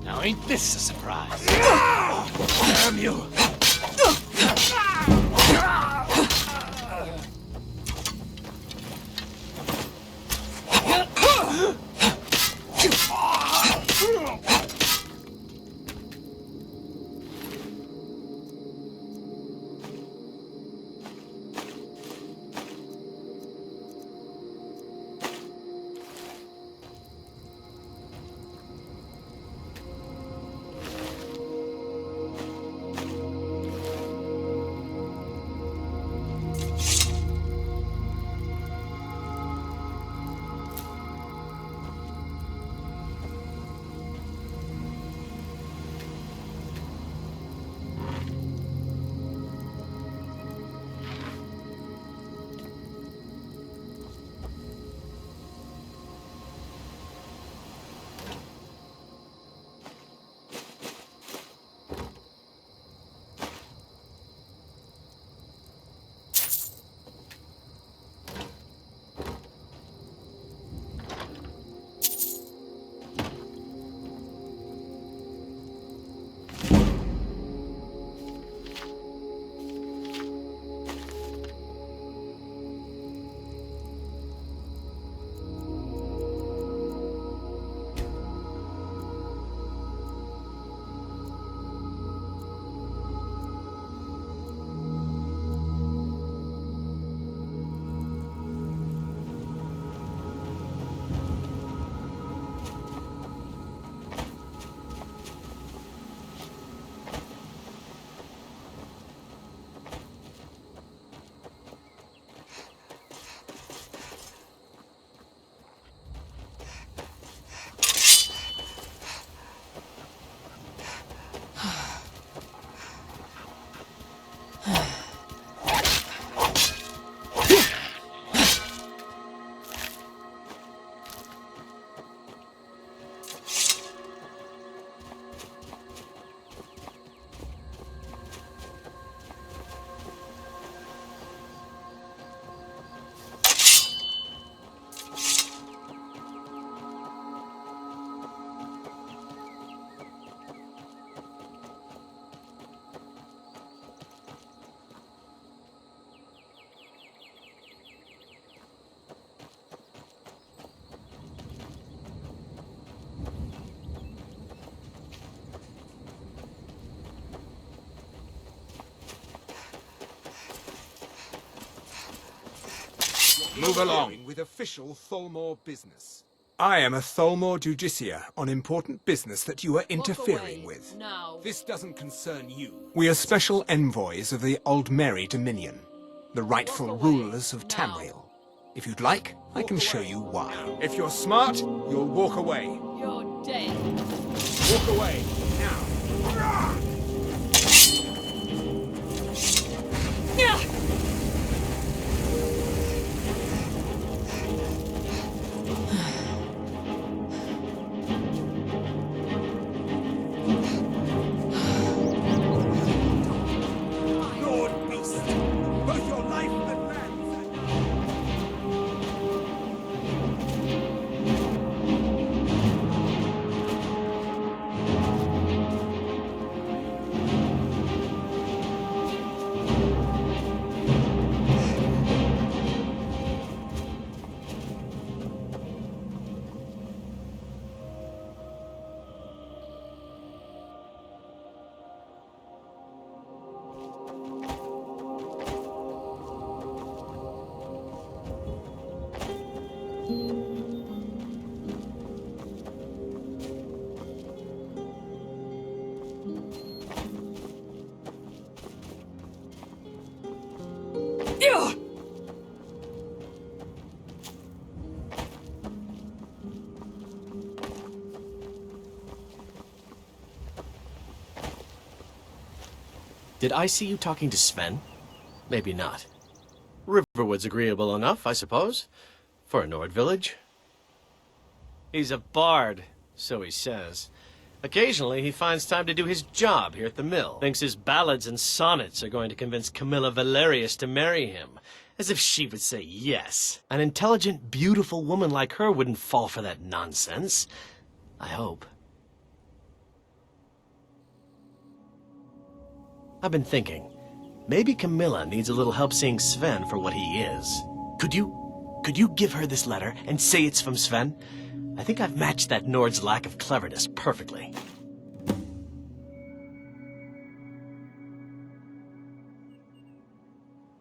Now ain't this a surprise? Damn you! Move along with official Tholmor business. I am a Tholmor Justiciar on important business that you are interfering with. No. This doesn't concern you. We are special envoys of the Aldmeri Dominion, the rightful rulers of Tamriel. If you'd like, I can show you why. If you're smart, you'll walk away. You're dead. Walk away, now. Did I see you talking to Sven? Maybe not. Riverwood's agreeable enough, I suppose, for a Nord village. He's a bard, so he says. Occasionally, he finds time to do his job here at the mill. Thinks his ballads and sonnets are going to convince Camilla Valerius to marry him. As if she would say yes. An intelligent, beautiful woman like her wouldn't fall for that nonsense. I hope. I've been thinking, maybe Camilla needs a little help seeing Sven for what he is. Could you give her this letter and say it's from Sven? I think I've matched that Nord's lack of cleverness perfectly.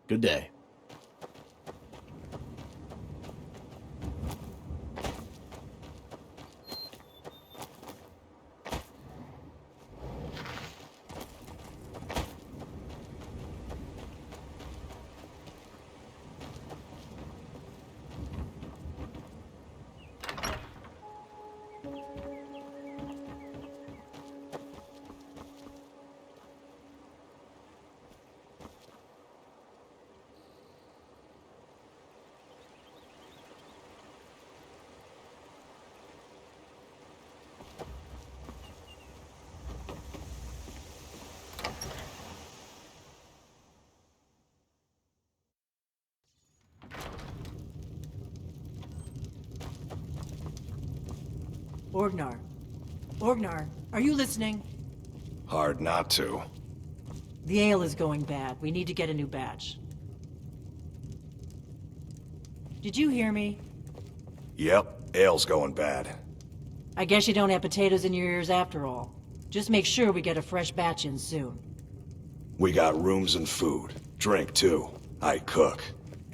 Good day. Orgnar. Orgnar, are you listening? Hard not to. The ale is going bad. We need to get a new batch. Did you hear me? Yep, ale's going bad. I guess you don't have potatoes in your ears after all. Just make sure we get a fresh batch in soon. We got rooms and food. Drink, too. I cook.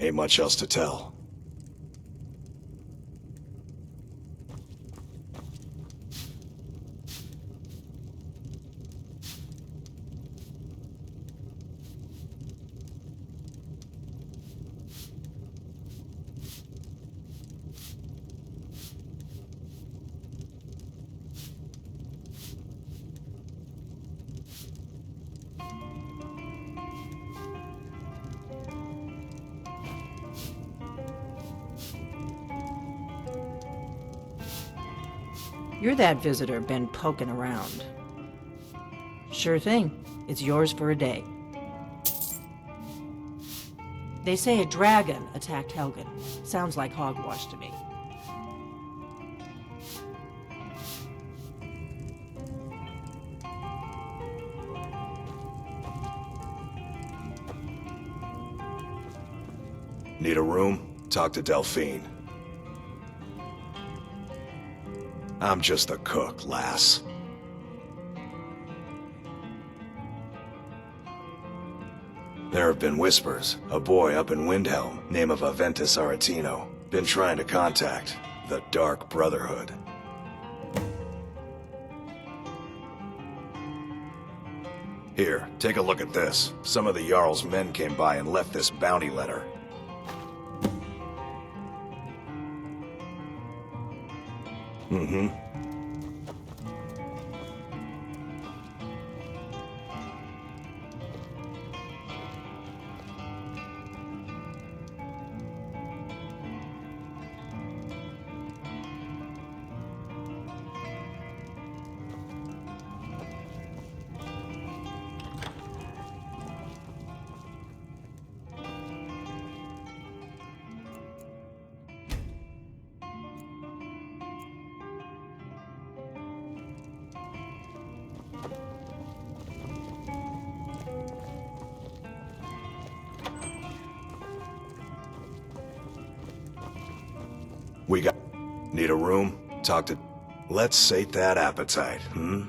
Ain't much else to tell. You're that visitor been poking around. Sure thing. It's yours for a day. They say a dragon attacked Helgen. Sounds like hogwash to me. Need a room? Talk to Delphine. I'm just a cook, lass. There have been whispers. A boy up in Windhelm, name of Aventus Aretino, been trying to contact the Dark Brotherhood. Here, take a look at this. Some of the Jarl's men came by and left this bounty letter. Mm-hmm. We got... Need a room? Talk to... Let's sate that appetite, hmm?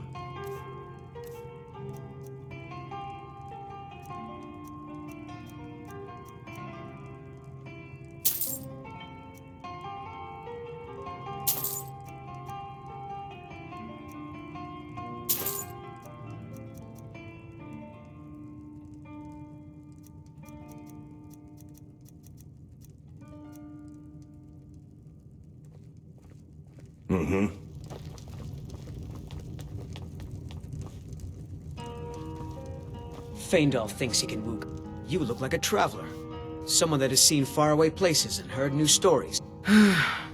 Mm-hmm. Faendal thinks he can woo. You look like a traveler. Someone that has seen faraway places and heard new stories.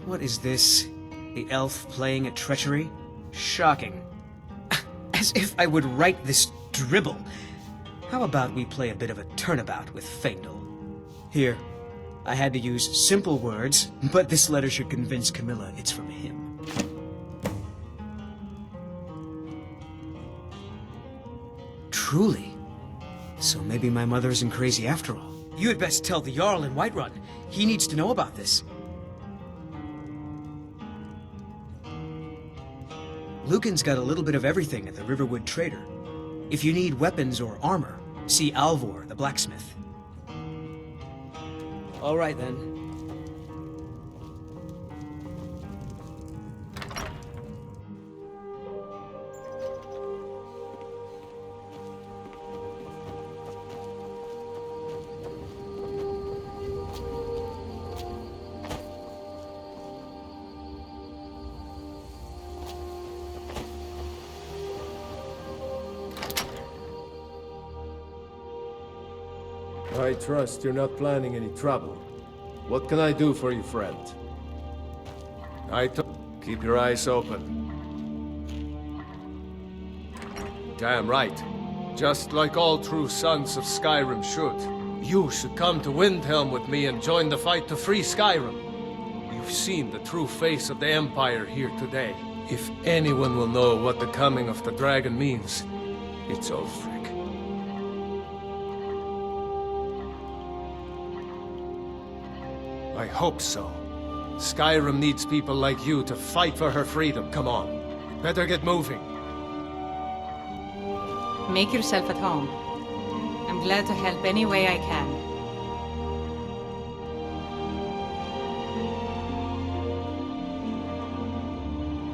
What is this? The elf playing at treachery? Shocking. As if I would write this dribble. How about we play a bit of a turnabout with Faendal? Here, I had to use simple words, but this letter should convince Camilla it's from him. Truly? So maybe my mother isn't crazy after all. You had best tell the Jarl in Whiterun. He needs to know about this. Lucan's got a little bit of everything at the Riverwood Trader. If you need weapons or armor, see Alvor, the blacksmith. All right, then. I trust you're not planning any trouble. What can I do for you, friend? Keep your eyes open. Damn right. Just like all true sons of Skyrim should. You should come to Windhelm with me and join the fight to free Skyrim. You've seen the true face of the Empire here today. If anyone will know what the coming of the dragon means, it's Ulfric. I hope so. Skyrim needs people like you to fight for her freedom. Come on. We'd better get moving. Make yourself at home. I'm glad to help any way I can.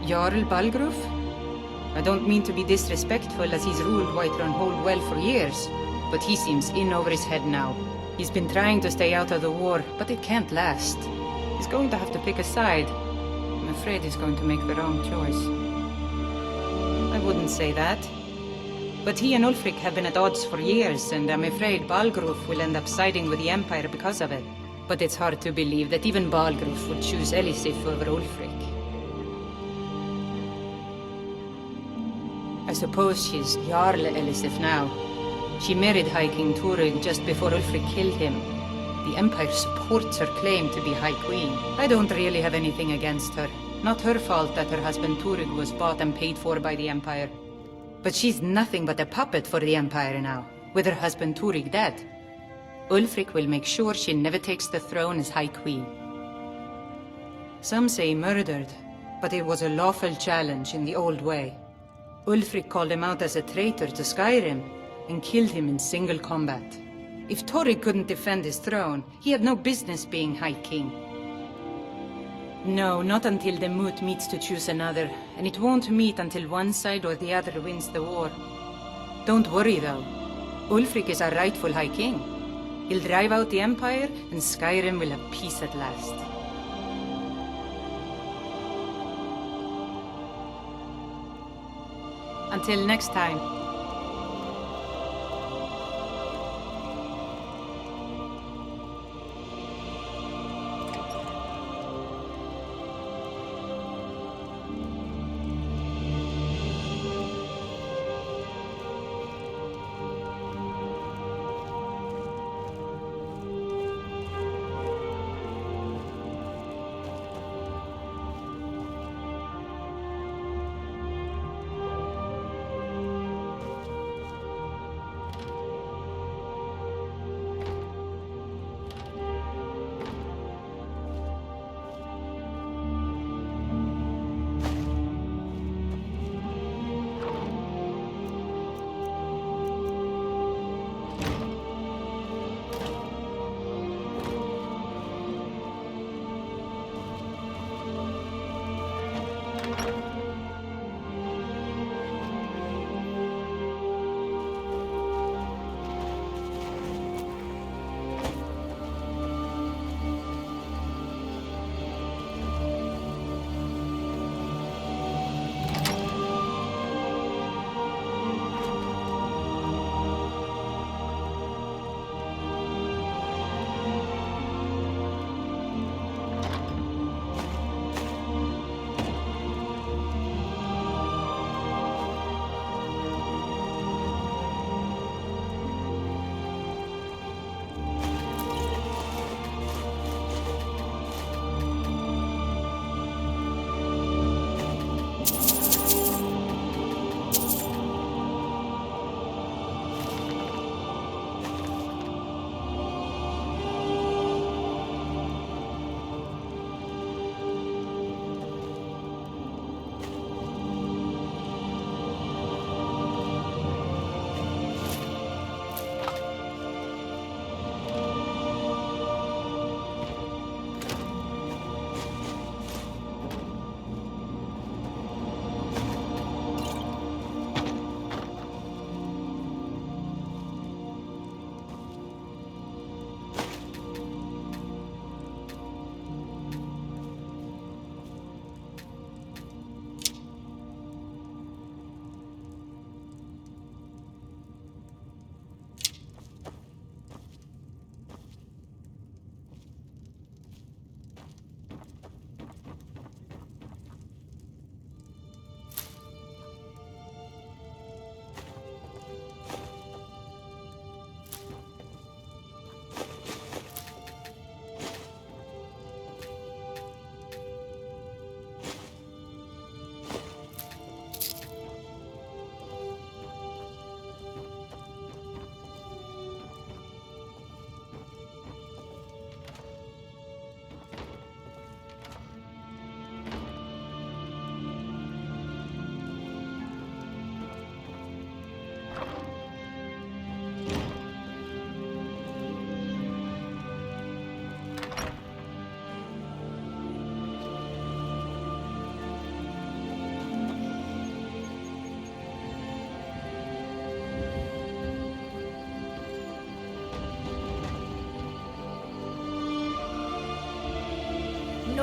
Jarl Balgruf? I don't mean to be disrespectful as he's ruled Whiterun Hold well for years, but he seems in over his head now. He's been trying to stay out of the war, but it can't last. He's going to have to pick a side. I'm afraid he's going to make the wrong choice. I wouldn't say that. But he and Ulfric have been at odds for years, and I'm afraid Balgruf will end up siding with the Empire because of it. But it's hard to believe that even Balgruf would choose Elisif over Ulfric. I suppose she's Jarl Elisif now. She married High King Turig just before Ulfric killed him. The Empire supports her claim to be High Queen. I don't really have anything against her. Not her fault that her husband Turig was bought and paid for by the Empire. But she's nothing but a puppet for the Empire now, with her husband Turig dead. Ulfric will make sure she never takes the throne as High Queen. Some say murdered, but it was a lawful challenge in the old way. Ulfric called him out as a traitor to Skyrim, and killed him in single combat. If Torrig couldn't defend his throne, he had no business being High King. No, not until the moot meets to choose another, and it won't meet until one side or the other wins the war. Don't worry though. Ulfric is our rightful High King. He'll drive out the Empire, and Skyrim will have peace at last. Until next time.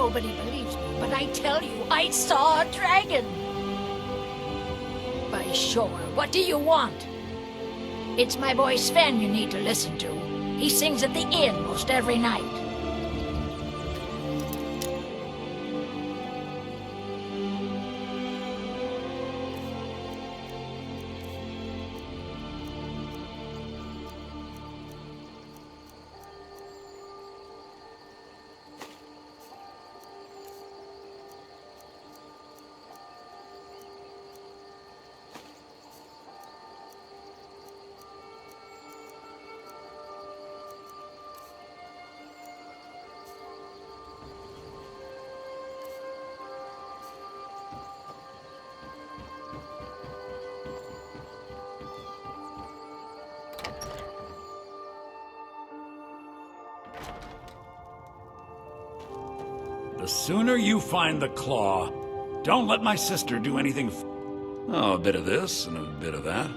Nobody believes me, but I tell you, I saw a dragon! By sure, what do you want? It's my boy Sven you need to listen to. He sings at the inn most every night. The sooner you find the claw, don't let my sister do anything oh, a bit of this and a bit of that.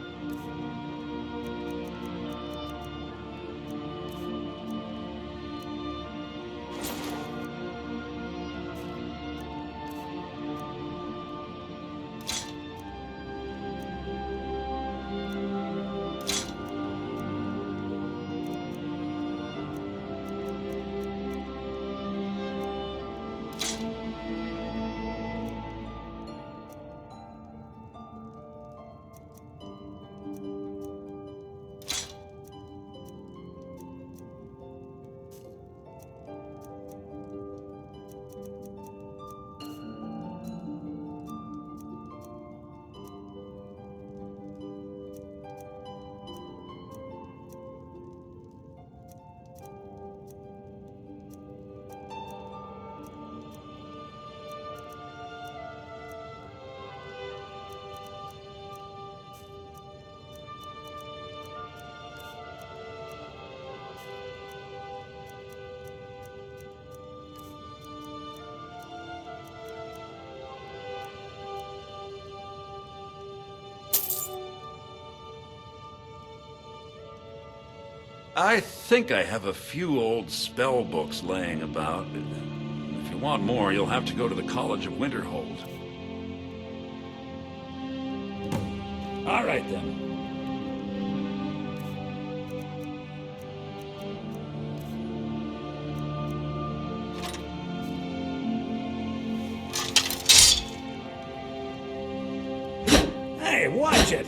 I think I have a few old spell books laying about. If you want more, you'll have to go to the College of Winterhold. All right, then. Hey, watch it!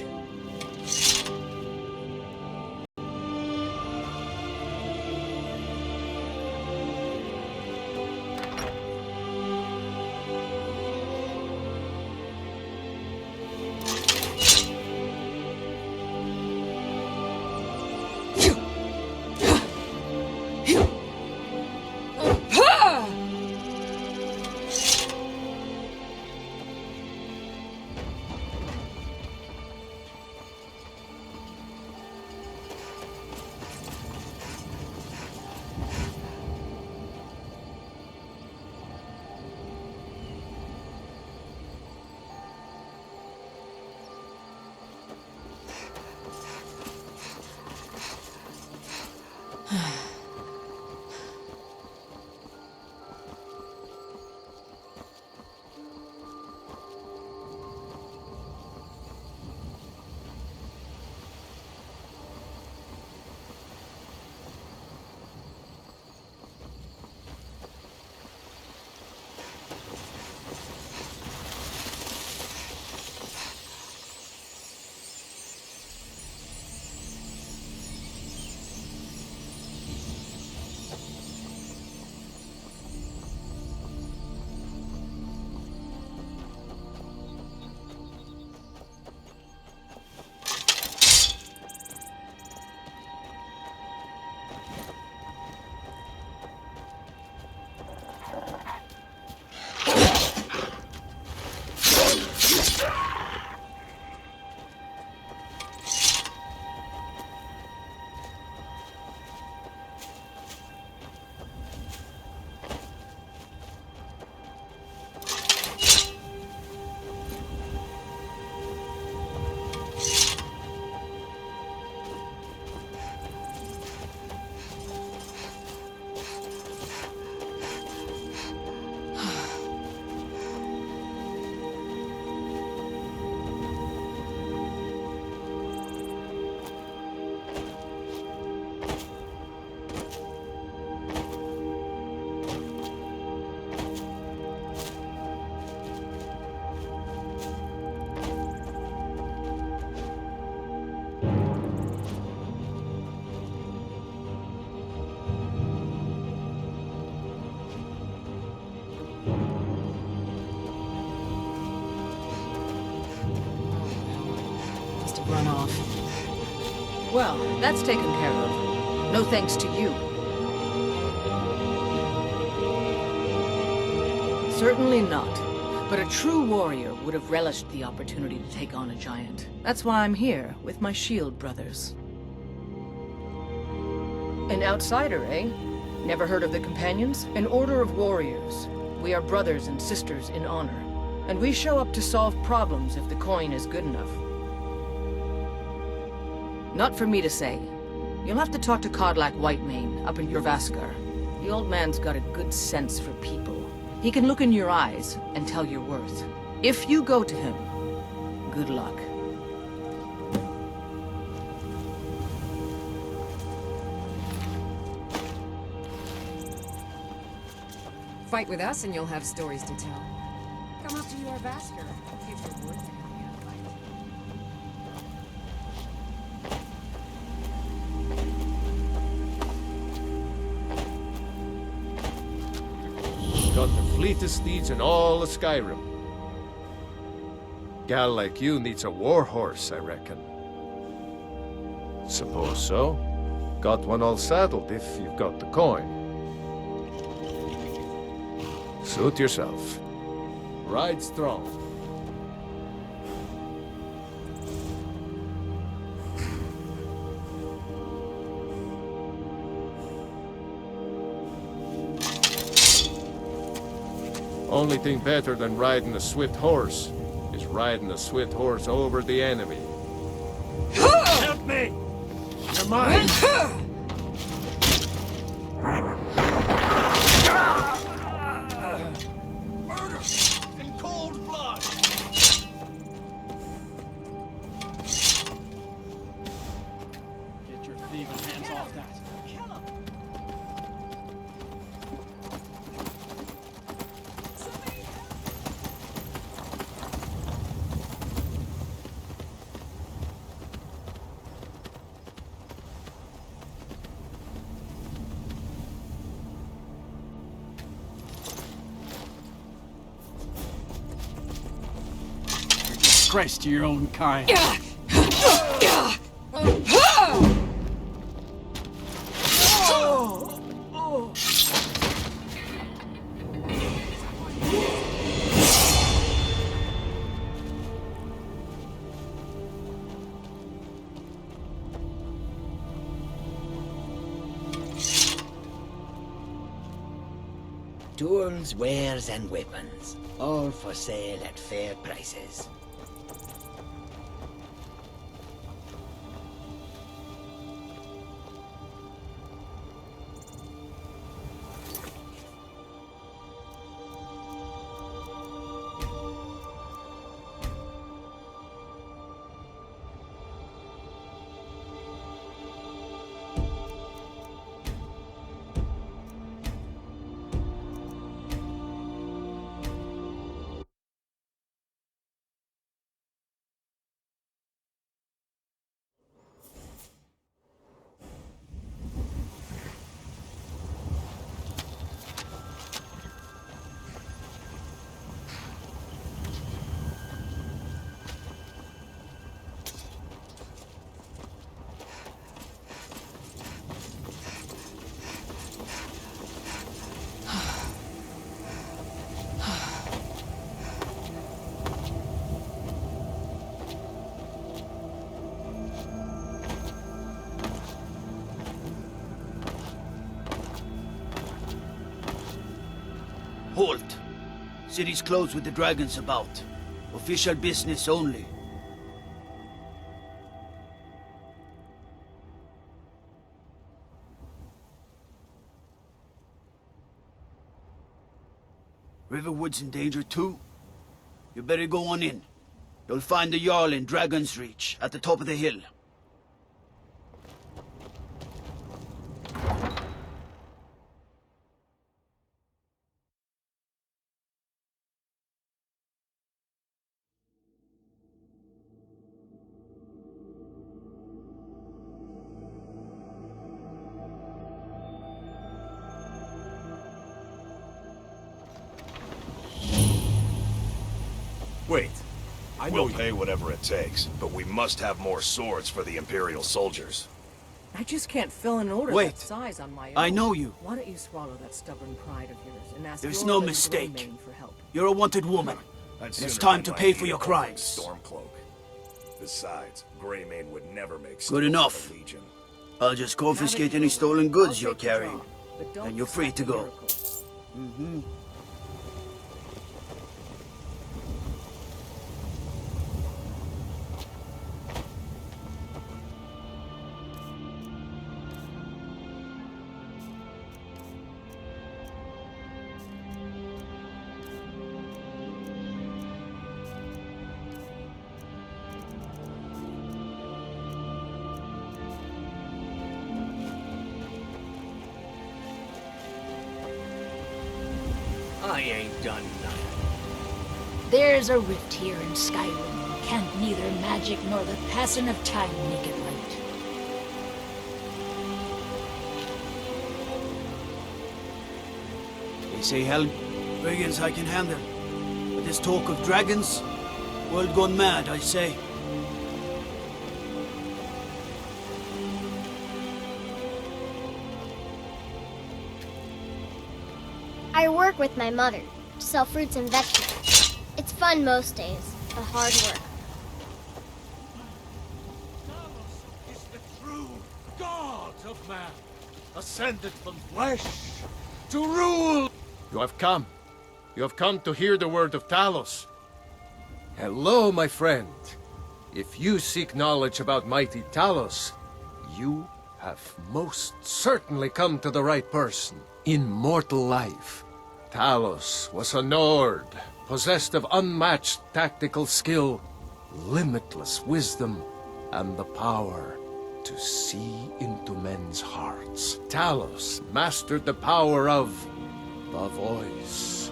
run off. Well, that's taken care of. No thanks to you. Certainly not. But a true warrior would have relished the opportunity to take on a giant. That's why I'm here, with my shield brothers. An outsider, eh? Never heard of the Companions? An order of warriors. We are brothers and sisters in honor. And we show up to solve problems if the coin is good enough. Not for me to say. You'll have to talk to Codlac Whitemane up in Jorvaskar. The old man's got a good sense for people. He can look in your eyes and tell your worth. If you go to him, good luck. Fight with us and you'll have stories to tell. Come up to your Vasker. If you're worth it. Got the fleetest steeds in all of Skyrim. Gal like you needs a war horse, I reckon. Suppose so. Got one all saddled if you've got the coin. Suit yourself. Ride strong. Only thing better than riding a swift horse is riding a swift horse over the enemy. Help me! You're mine! Murder! In cold blood! Get your thieving hands off that. Kill him! Disgrace to your own kind. Tools, wares, and weapons, all for sale at fair prices. Halt! City's closed with the dragons about. Official business only. Riverwood's in danger too. You better go on in. You'll find the Jarl in Dragon's Reach, at the top of the hill. Wait. We'll pay whatever it takes, but we must have more swords for the Imperial soldiers. I just can't fill an order Wait. that size on my own. I know you. Why don't you swallow that stubborn pride of yours and ask There's your no little mistake. Greymain for help? You're a wanted woman. I'd It's sooner time be to my pay for feet your up like crimes. Stormcloak. Besides, Greymane would never make Good steel enough. for the Legion. I'll just confiscate any stolen goods you're I'll take the carrying. job, but don't and you're free to stop the go. miracles. Mm-hmm. I ain't done nothing. There's a rift here in Skyrim. Can't neither magic nor the passing of time make it right. They say hell brigands I can handle. But this talk of dragons, world gone mad, I say. I work with my mother to sell fruits and vegetables. It's fun most days, but hard work. Talos is the true god of man, ascended from flesh to rule. You have come. You have come to hear the word of Talos. Hello, my friend. If you seek knowledge about mighty Talos, you have most certainly come to the right person. Immortal life. Talos was a Nord, possessed of unmatched tactical skill, limitless wisdom, and the power to see into men's hearts. Talos mastered the power of the voice,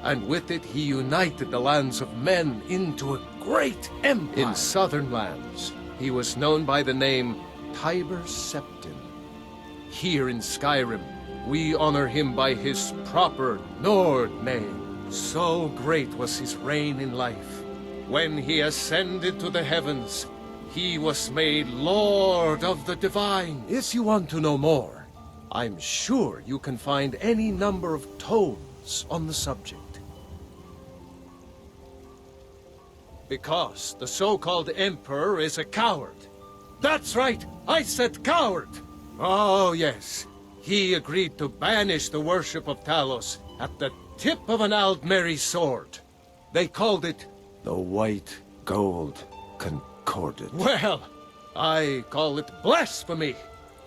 and with it he united the lands of men into a great empire. In southern lands, he was known by the name Tiber Septim. Here in Skyrim, we honor him by his proper Nord name. So great was his reign in life. When he ascended to the heavens, he was made Lord of the Divine. If you want to know more, I'm sure you can find any number of tomes on the subject. Because the so-called Emperor is a coward. That's right, I said coward! Oh, yes. He agreed to banish the worship of Talos at the tip of an Aldmeri sword. They called it the White Gold Concordat. Well, I call it blasphemy.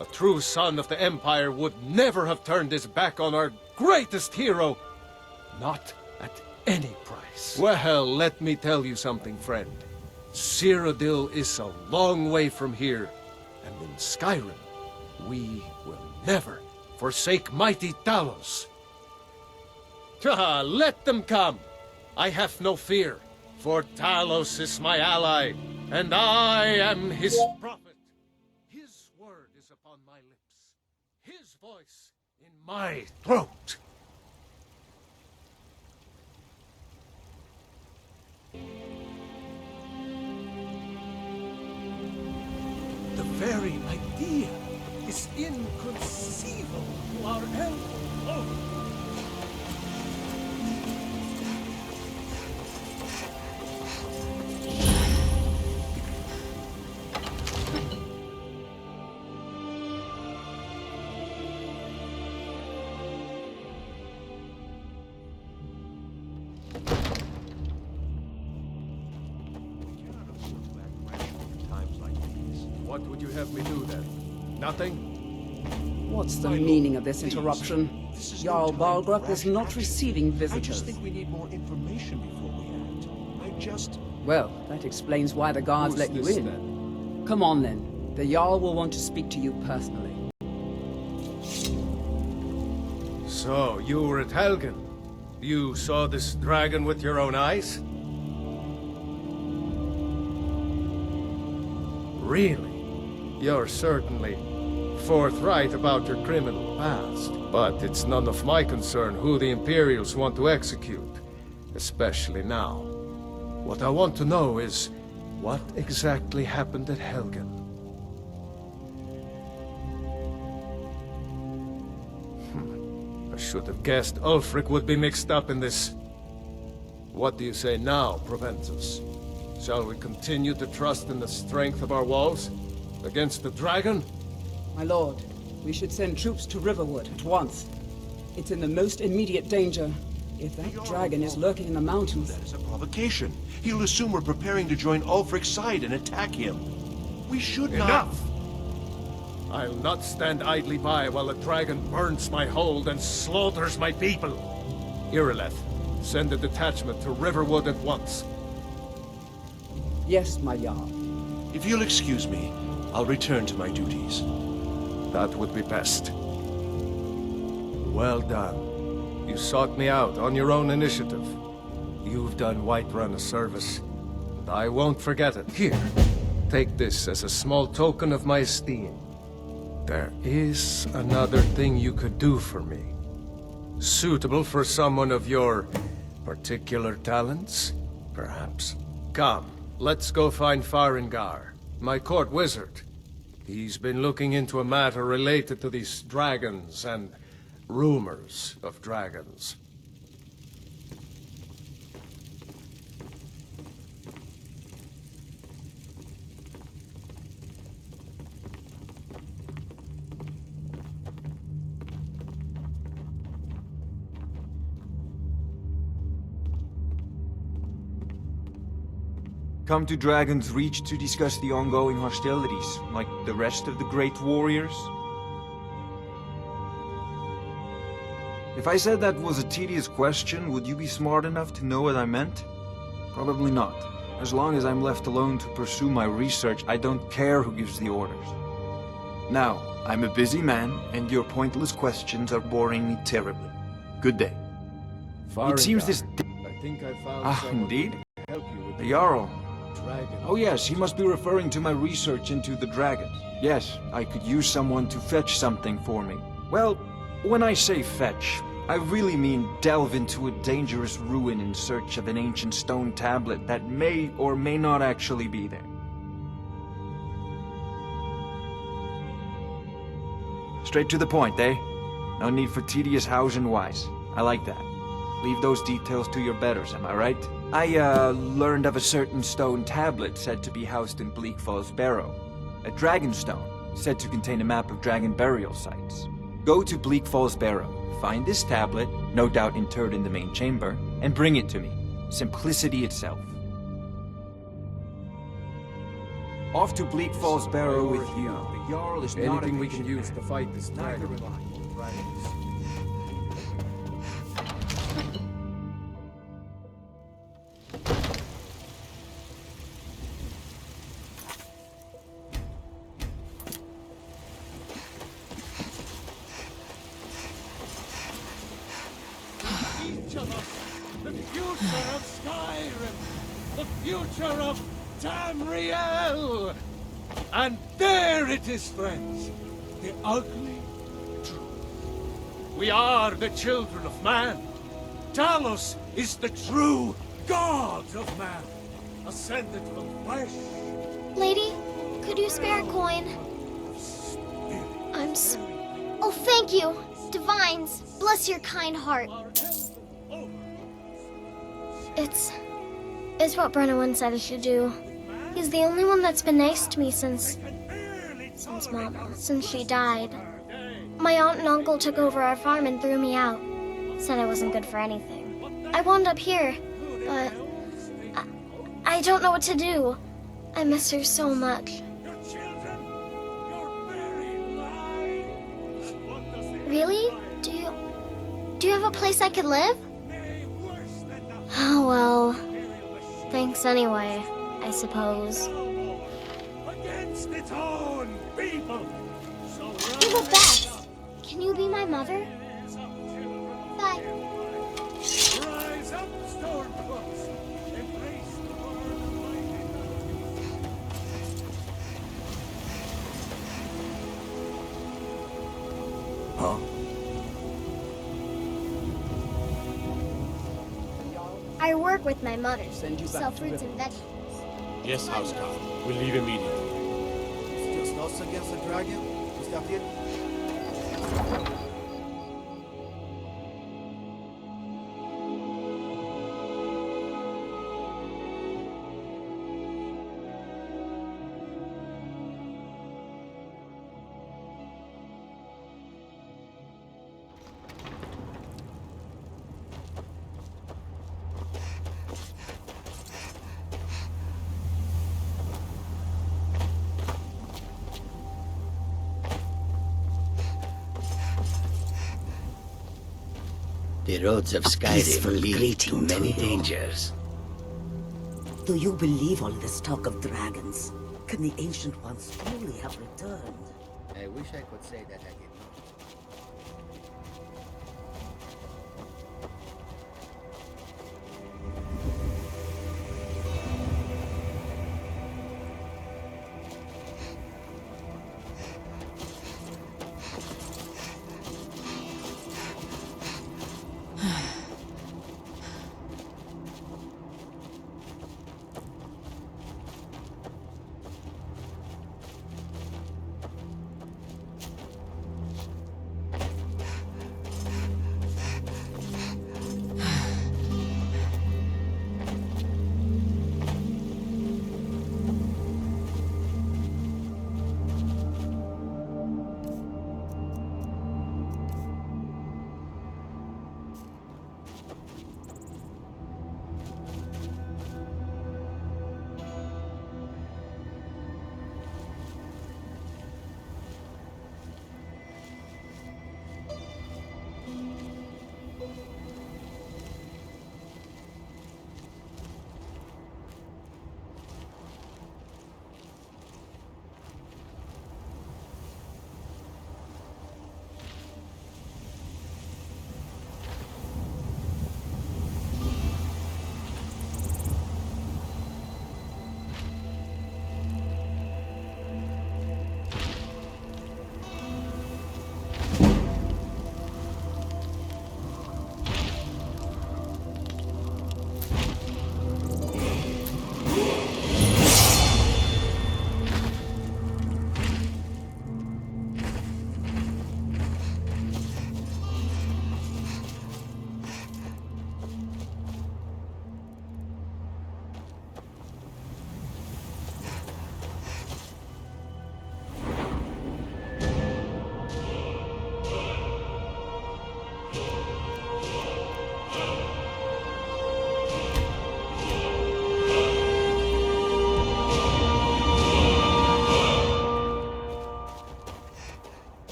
A true son of the Empire would never have turned his back on our greatest hero. Not at any price. Well, let me tell you something, friend. Cyrodiil is a long way from here, and in Skyrim, we will never forsake mighty Talos. Let them come. I have no fear, for Talos is my ally, and I am his prophet. His word is upon my lips, his voice in my throat. The very idea is inconceivable to our elf lord. What would you have me do then? Nothing? What's the meaning of this interruption? Jarl Balgruuf is not receiving visitors. I just think we need more information before we act. Well, that explains why the guards Who's let you this, in. then? Come on then. The Jarl will want to speak to you personally. So, you were at Helgen. You saw this dragon with your own eyes? Really? You're certainly forthright about your criminal past. But it's none of my concern who the Imperials want to execute. Especially now. What I want to know is, what exactly happened at Helgen? I should have guessed Ulfric would be mixed up in this. What do you say now, Proventus? Shall we continue to trust in the strength of our walls? Against the dragon? My lord, we should send troops to Riverwood at once. It's in the most immediate danger. If that dragon is lurking in the mountains... That is a provocation. He'll assume we're preparing to join Ulfric's side and attack him. We should not... Enough! I'll not stand idly by while a dragon burns my hold and slaughters my people. Irileth, send a detachment to Riverwood at once. Yes, my Jarl. If you'll excuse me, I'll return to my duties. That would be best. Well done. You sought me out on your own initiative. You've done Whiterun a service, and I won't forget it. Here, take this as a small token of my esteem. There is another thing you could do for me. Suitable for someone of your particular talents, perhaps. Come, let's go find Farengar, my court wizard. He's been looking into a matter related to these dragons and rumors of dragons. Come to Dragon's Reach to discuss the ongoing hostilities, like the rest of the great warriors? If I said that was a tedious question, would you be smart enough to know what I meant? Probably not. As long as I'm left alone to pursue my research, I don't care who gives the orders. Now, I'm a busy man, and your pointless questions are boring me terribly. Good day. It seems this... I think I found someone indeed? who can help you with The Jarl. dragon. Oh yes, he must be referring to my research into the dragons. Yes, I could use someone to fetch something for me. Well, when I say fetch, I really mean delve into a dangerous ruin in search of an ancient stone tablet that may or may not actually be there. Straight to the point, eh? No need for tedious hows and whys. I like that. Leave those details to your betters, am I right? I, learned of a certain stone tablet said to be housed in Bleak Falls Barrow. A dragon stone, said to contain a map of dragon burial sites. Go to Bleak Falls Barrow, find this tablet, no doubt interred in the main chamber, and bring it to me. Simplicity itself. Off to Bleak Falls Barrow with you. The Jarl is not Anything we can use to fight this dragon. Each of us, the future of Skyrim, the future of Tamriel. And there it is, friends, the ugly truth. We are the children of man. Talos is the true god of man, ascended from flesh. Lady, could you spare a coin? Oh, thank you! Divines, bless your kind heart. It's what Brennan said I should do. He's the only one that's been nice to me since Mama, since she died. My aunt and uncle took over our farm and threw me out. Said I wasn't good for anything. I wound up here, but I don't know what to do. I miss her so much. Really? Do you have a place I could live? Oh well. Thanks anyway, I suppose. Against its own people. You're the best. Can you be my mother? Bye. Rise up, Stormcrows. Embrace the Huh? I work with my mother. Send you back Sell to fruits River. and vegetables. Yes, Housecarl. We'll leave immediately. It's just us against the dragon? Is that it? The roads of Skyrim lead to many dangers. Do you believe all this talk of dragons? Can the Ancient Ones truly have returned? I wish I could say that I did not.